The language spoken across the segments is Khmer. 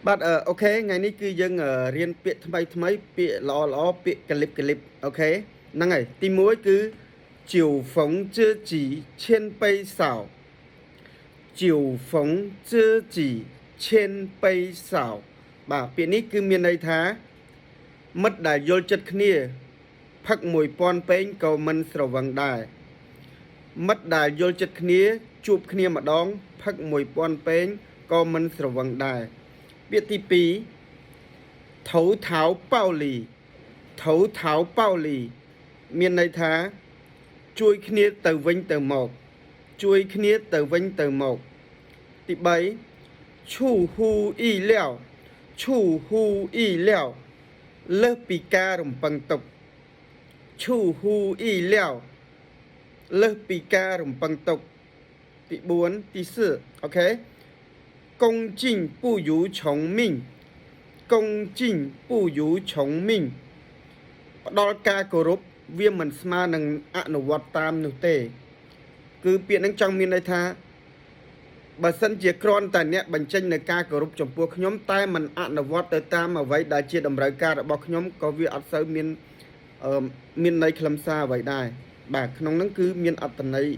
បាទអូខេថ្ងៃនេះគឺយើងរៀនពាក្យថ្មីពាក្យល្អពាក្យកលិបអូខេហ្នឹងហើយទី1គឺជាវហ្វងជឺជីឈៀនបៃសោជាវហ្វងជឺជីឈៀនបៃសោបាទពាក្យនេះគឺមានន័យថាមិត្តដែលយល់ចិត្តគ្នាផឹក1000ពេងក៏មិនស្រវឹងដែរមិត្តដែលយល់ចិត្តគ្នាជួបគ្នាម្ដងផឹក1000ពេងក៏មិនស្រវឹងដែរពាក្យទី2ថៅថៅប៉ៅលីថៅថៅប៉ៅលីមានន័យថាជួយគ្នាទៅវិញទៅមកជួយគ្នាទៅវិញទៅមកទី3ឈូហ៊ូអ៊ីលាវឈូហ៊ូអ៊ីលាវលើសពីការរំពឹងទុកឈូហ៊ូអ៊ីលាវលើសពីការរំពឹងទុកទី4ទី4អូខេកងជីងពូយូឆុងមីងកងជីងពូយូឆុងមីងផ្ដល់ការគោរពវាមិនស្មើនឹងអនុវត្តតាមនោះទេគឺពាក្យហ្នឹងចង់មានន័យថាបើសិនជាគ្រាន់តែអ្នកបញ្ចេញនៅការគោរពចំពោះខ្ញុំតែមិនអនុវត្តទៅតាមអ្វីដែលជាតម្រូវការរបស់ខ្ញុំក៏វាអត់សូវមានន័យខ្លឹមសារអ្វីដែរបាទក្នុងហ្នឹងគឺមានអត្ថន័យ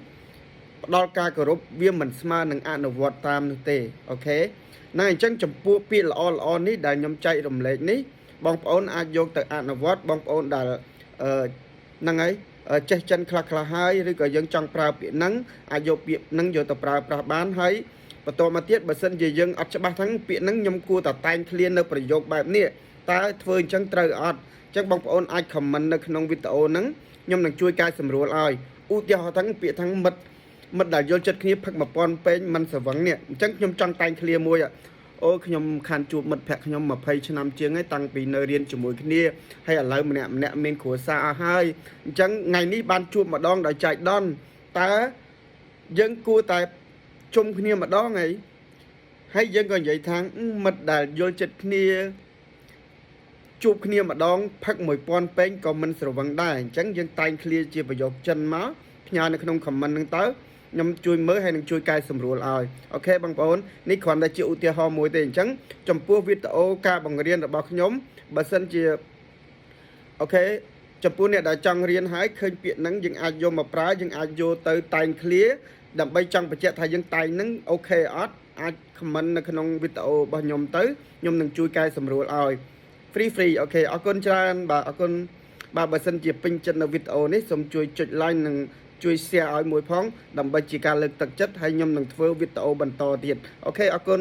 ផ្ដល់ការគោរពវាមិនស្មើនឹងអនុវត្តតាមនោះទេអូខេណាអញ្ចឹងចំពោះពាក្យល្អនេះដែលខ្ញុំចែករំលែកនេះបងប្អូនអាចយកទៅអនុវត្តបងប្អូនដែលហ្នឹងហើយចេះចិនខ្លះហើយឬក៏យើងចង់ប្រើពាក្យហ្នឹងអាចយកពាក្យហ្នឹងយកទៅប្រើប្រាស់បានហើយបន្តមកទៀតបើសិនជាយើងអត់ច្បាស់ហ្នឹងពាក្យហ្នឹងខ្ញុំគួរតែតែងឃ្លាននៅប្រយោគបែបនេះតើធ្វើអញ្ចឹងត្រូវអត់អញ្ចឹងបងប្អូនអាច comment នៅក្នុងវីដេអូហ្នឹងខ្ញុំនឹងជួយកែសម្រួលឲ្យឧទាហរណ៍ហ្នឹងពាក្យហ្នឹងមិត្តដែលយល់ចិត្តគ្នាផឹក1000ពេងមិនស្រវឹងនេះអញ្ចឹងខ្ញុំចង់តែងឃ្លាមួយអូខ្ញុំខានជួបមិត្តភក្តិខ្ញុំ20ឆ្នាំជាងហើយតាំងពីនៅរៀនជាមួយគ្នាហើយឥឡូវម្នាក់មានគ្រួសារអស់ហើយអញ្ចឹងថ្ងៃនេះបានជួបម្ដងដោយចែកដន្យតើយើងគួរតែជុំគ្នាម្ដងហើយយើងក៏និយាយថាមិត្តដែលយល់ចិត្តគ្នាជួបគ្នាម្ដងផឹក1000ពេងក៏មិនស្រវឹងដែរអញ្ចឹងយើងតែងឃ្លាជាប្រយោគចិនមកផ្ញើនៅក្នុង comment ហ្នឹងទៅខ្ញុំជួយមើលហើយនឹងជួយកែសម្រួលឲ្យអូខេបងប្អូននេះគ្រាន់តែជាឧទាហរណ៍មួយទេអញ្ចឹងចំពោះវីដេអូការបង្រៀនរបស់ខ្ញុំបើសិនជាអូខេចំពោះអ្នកដែលចង់រៀនហើយឃើញពាក្យហ្នឹងយើងអាចយកមកប្រើយើងអាចយកទៅតែងឃ្លាដើម្បីចង់បញ្ជាក់ថាយើងតែងហ្នឹងអូខេអត់អាច comment នៅក្នុងវីដេអូរបស់ខ្ញុំទៅខ្ញុំនឹងជួយកែសម្រួលឲ្យ free អូខេអរគុណច្រើនបាទអរគុណបាទបើសិនជាពេញចិត្តនៅវីដេអូនេះសូមជួយចុច like និងជួយ share ឲ្យមួយផងដើម្បីជាការលើកទឹកចិត្តហើយខ្ញុំនឹងធ្វើវីដេអូបន្តទៀតអូខេអរគុណ